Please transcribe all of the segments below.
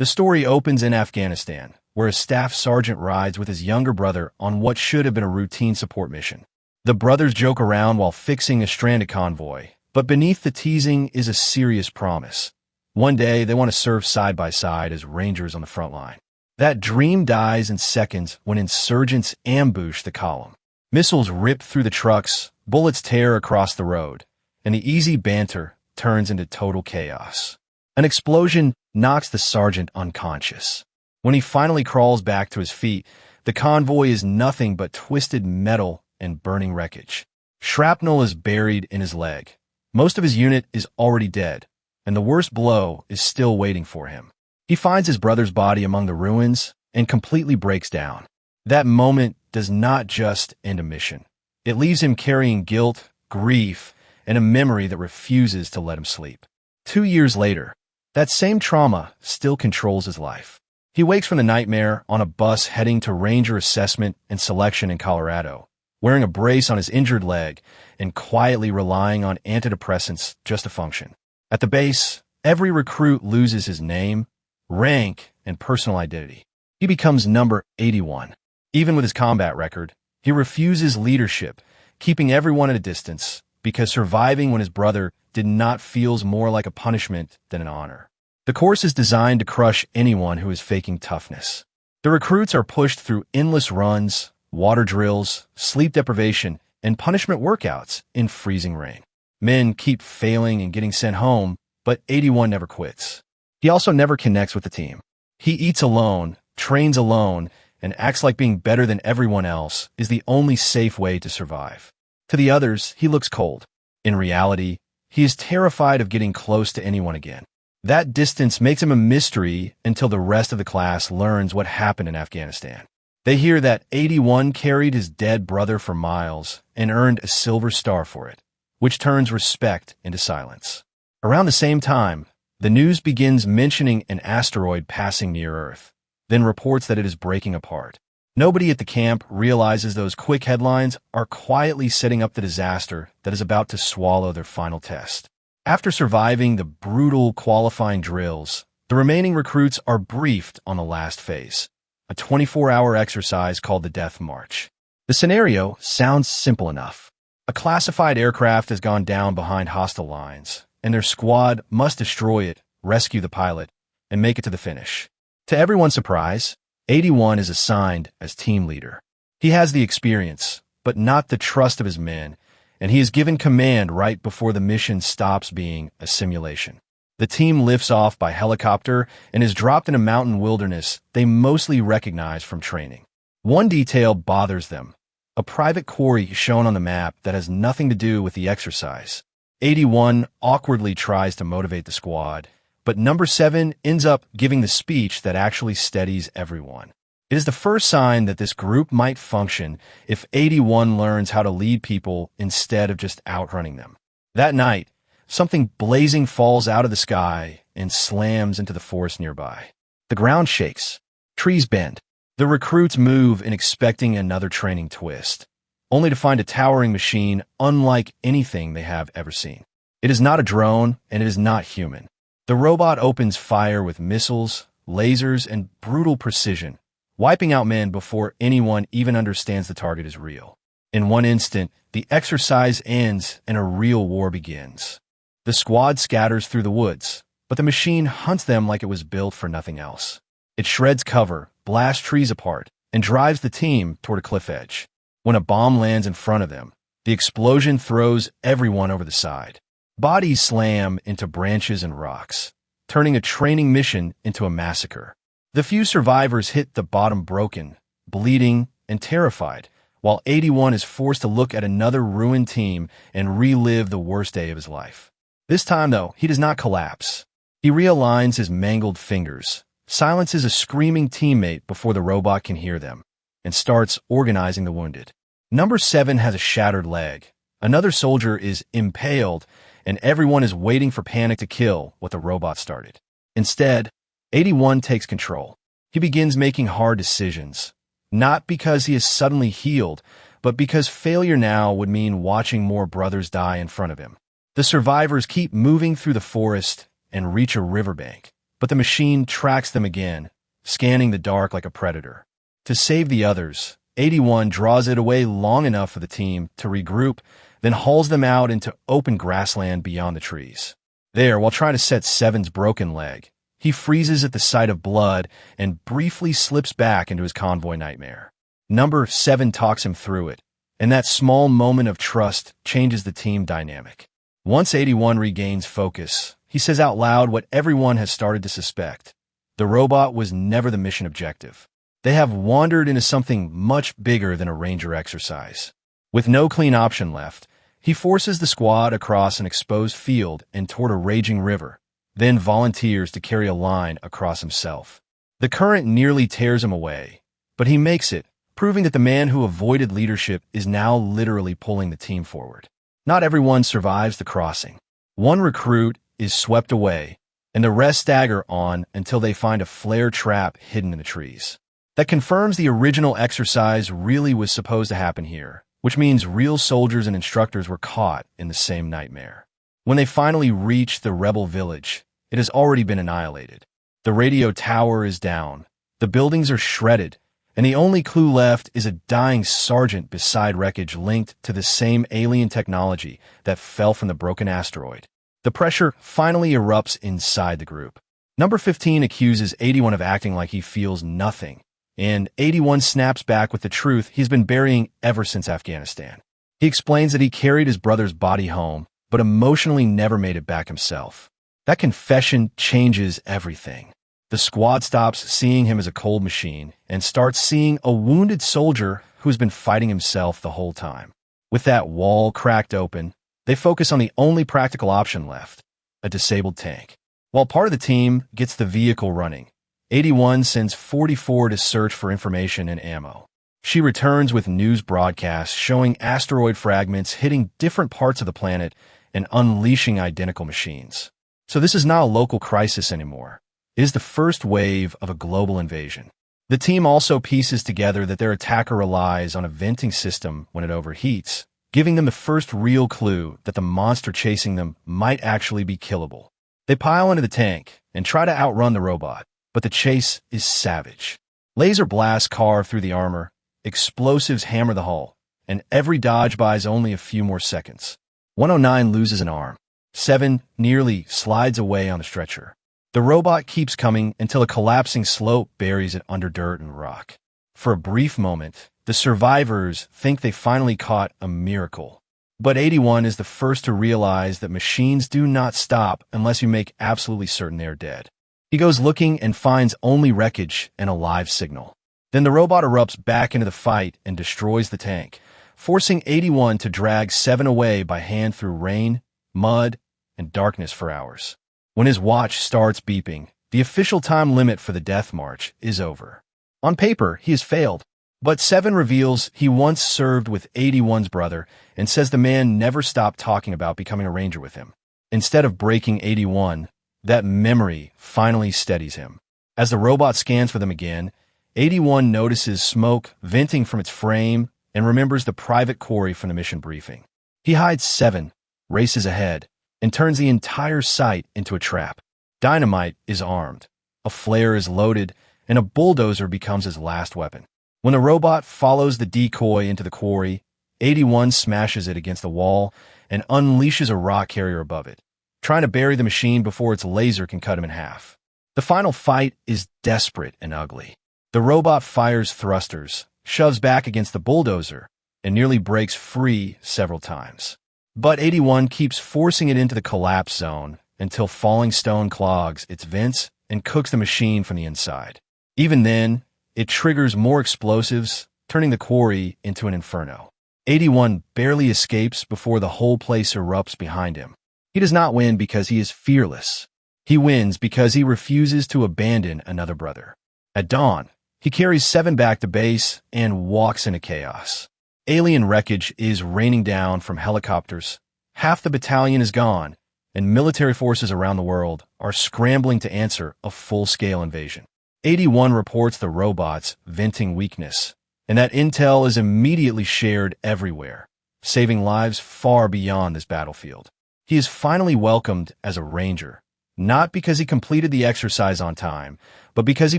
The story opens in Afghanistan, where a staff sergeant rides with his younger brother on what should have been a routine support mission. The brothers joke around while fixing a stranded convoy, but beneath the teasing is a serious promise. One day, they want to serve side by side as rangers on the front line. That dream dies in seconds when insurgents ambush the column. Missiles rip through the trucks, bullets tear across the road, and the easy banter turns into total chaos. An explosion knocks the sergeant unconscious. When he finally crawls back to his feet, the convoy is nothing but twisted metal and burning wreckage. Shrapnel is buried in his leg. Most of his unit is already dead, and the worst blow is still waiting for him. He finds his brother's body among the ruins and completely breaks down. That moment does not just end a mission. It leaves him carrying guilt, grief, and a memory that refuses to let him sleep. 2 years later, that same trauma still controls his life. He wakes from the nightmare on a bus heading to Ranger Assessment and Selection in Colorado, wearing a brace on his injured leg and quietly relying on antidepressants just to function. At the base, every recruit loses his name, rank, and personal identity. He becomes number 81. Even with his combat record, he refuses leadership, keeping everyone at a distance, because surviving when his brother did not feel more like a punishment than an honor. The course is designed to crush anyone who is faking toughness. The recruits are pushed through endless runs, water drills, sleep deprivation, and punishment workouts in freezing rain. Men keep failing and getting sent home, but 81 never quits. He also never connects with the team. He eats alone, trains alone, and acts like being better than everyone else is the only safe way to survive. To the others, he looks cold. In reality, he is terrified of getting close to anyone again. That distance makes him a mystery until the rest of the class learns what happened in Afghanistan. They hear that 81 carried his dead brother for miles and earned a silver star for it, which turns respect into silence. Around the same time, the news begins mentioning an asteroid passing near Earth, then reports that it is breaking apart. Nobody at the camp realizes those quick headlines are quietly setting up the disaster that is about to swallow their final test. After surviving the brutal qualifying drills, the remaining recruits are briefed on the last phase, a 24-hour exercise called the Death March. The scenario sounds simple enough. A classified aircraft has gone down behind hostile lines, and their squad must destroy it, rescue the pilot, and make it to the finish. To everyone's surprise, 81 is assigned as team leader. He has the experience, but not the trust of his men, and he is given command right before the mission stops being a simulation. The team lifts off by helicopter and is dropped in a mountain wilderness they mostly recognize from training. One detail bothers them: a private quarry shown on the map that has nothing to do with the exercise. 81 awkwardly tries to motivate the squad, but number 7 ends up giving the speech that actually steadies everyone. It is the first sign that this group might function if 81 learns how to lead people instead of just outrunning them. That night, something blazing falls out of the sky and slams into the forest nearby. The ground shakes. Trees bend. The recruits move in expecting another training twist, only to find a towering machine unlike anything they have ever seen. It is not a drone, and it is not human. The robot opens fire with missiles, lasers, and brutal precision, wiping out men before anyone even understands the target is real. In one instant, the exercise ends and a real war begins. The squad scatters through the woods, but the machine hunts them like it was built for nothing else. It shreds cover, blasts trees apart, and drives the team toward a cliff edge. When a bomb lands in front of them, the explosion throws everyone over the side. Bodies slam into branches and rocks, turning a training mission into a massacre. The few survivors hit the bottom broken, bleeding, and terrified, while 81 is forced to look at another ruined team and relive the worst day of his life. This time, though, he does not collapse. He realigns his mangled fingers, silences a screaming teammate before the robot can hear them, and starts organizing the wounded. Number 7 has a shattered leg. Another soldier is impaled, and everyone is waiting for panic to kill what the robot started. Instead, 81 takes control. He begins making hard decisions, not because he is suddenly healed, but because failure now would mean watching more brothers die in front of him. The survivors keep moving through the forest and reach a riverbank, but the machine tracks them again, scanning the dark like a predator. To save the others, 81 draws it away long enough for the team to regroup, then hauls them out into open grassland beyond the trees. There, while trying to set Seven's broken leg, he freezes at the sight of blood and briefly slips back into his convoy nightmare. Number 7 talks him through it, and that small moment of trust changes the team dynamic. Once 81 regains focus, he says out loud what everyone has started to suspect. The robot was never the mission objective. They have wandered into something much bigger than a ranger exercise. With no clean option left, he forces the squad across an exposed field and toward a raging river, then volunteers to carry a line across himself. The current nearly tears him away, but he makes it, proving that the man who avoided leadership is now literally pulling the team forward. Not everyone survives the crossing. One recruit is swept away, and the rest stagger on until they find a flare trap hidden in the trees. That confirms the original exercise really was supposed to happen here, which means real soldiers and instructors were caught in the same nightmare. When they finally reach the rebel village, it has already been annihilated. The radio tower is down, the buildings are shredded, and the only clue left is a dying sergeant beside wreckage linked to the same alien technology that fell from the broken asteroid. The pressure finally erupts inside the group. Number 15 accuses 81 of acting like he feels nothing, and 81 snaps back with the truth he's been burying ever since Afghanistan. He explains that he carried his brother's body home, but emotionally never made it back himself. That confession changes everything. The squad stops seeing him as a cold machine and starts seeing a wounded soldier who's been fighting himself the whole time. With that wall cracked open, they focus on the only practical option left, a disabled tank. While part of the team gets the vehicle running, 81 sends 44 to search for information and ammo. She returns with news broadcasts showing asteroid fragments hitting different parts of the planet and unleashing identical machines. So this is not a local crisis anymore. It is the first wave of a global invasion. The team also pieces together that their attacker relies on a venting system when it overheats, giving them the first real clue that the monster chasing them might actually be killable. They pile into the tank and try to outrun the robot, but the chase is savage. Laser blasts carve through the armor, explosives hammer the hull, and every dodge buys only a few more seconds. 109 loses an arm. 7 nearly slides away on the stretcher. The robot keeps coming until a collapsing slope buries it under dirt and rock. For a brief moment, the survivors think they finally caught a miracle. But 81 is the first to realize that machines do not stop unless you make absolutely certain they are dead. He goes looking and finds only wreckage and a live signal. Then the robot erupts back into the fight and destroys the tank, forcing 81 to drag 7 away by hand through rain, mud, and darkness for hours. When his watch starts beeping, the official time limit for the death march is over. On paper, he has failed, but 7 reveals he once served with 81's brother and says the man never stopped talking about becoming a ranger with him. Instead of breaking 81, that memory finally steadies him. As the robot scans for them again, 81 notices smoke venting from its frame and remembers the private quarry from the mission briefing. He hides 7, races ahead, and turns the entire site into a trap. Dynamite is armed, a flare is loaded, and a bulldozer becomes his last weapon. When the robot follows the decoy into the quarry, 81 smashes it against the wall and unleashes a rock carrier above it, trying to bury the machine before its laser can cut him in half. The final fight is desperate and ugly. The robot fires thrusters, shoves back against the bulldozer, and nearly breaks free several times. But 81 keeps forcing it into the collapse zone until falling stone clogs its vents and cooks the machine from the inside. Even then, it triggers more explosives, turning the quarry into an inferno. 81 barely escapes before the whole place erupts behind him. He does not win because he is fearless. He wins because he refuses to abandon another brother. At dawn, he carries 7 back to base and walks into chaos. Alien wreckage is raining down from helicopters. Half the battalion is gone, and military forces around the world are scrambling to answer a full-scale invasion. 81 reports the robots venting weakness, and that intel is immediately shared everywhere, saving lives far beyond this battlefield. He is finally welcomed as a ranger, Not because he completed the exercise on time, but because he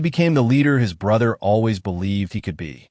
became the leader his brother always believed he could be.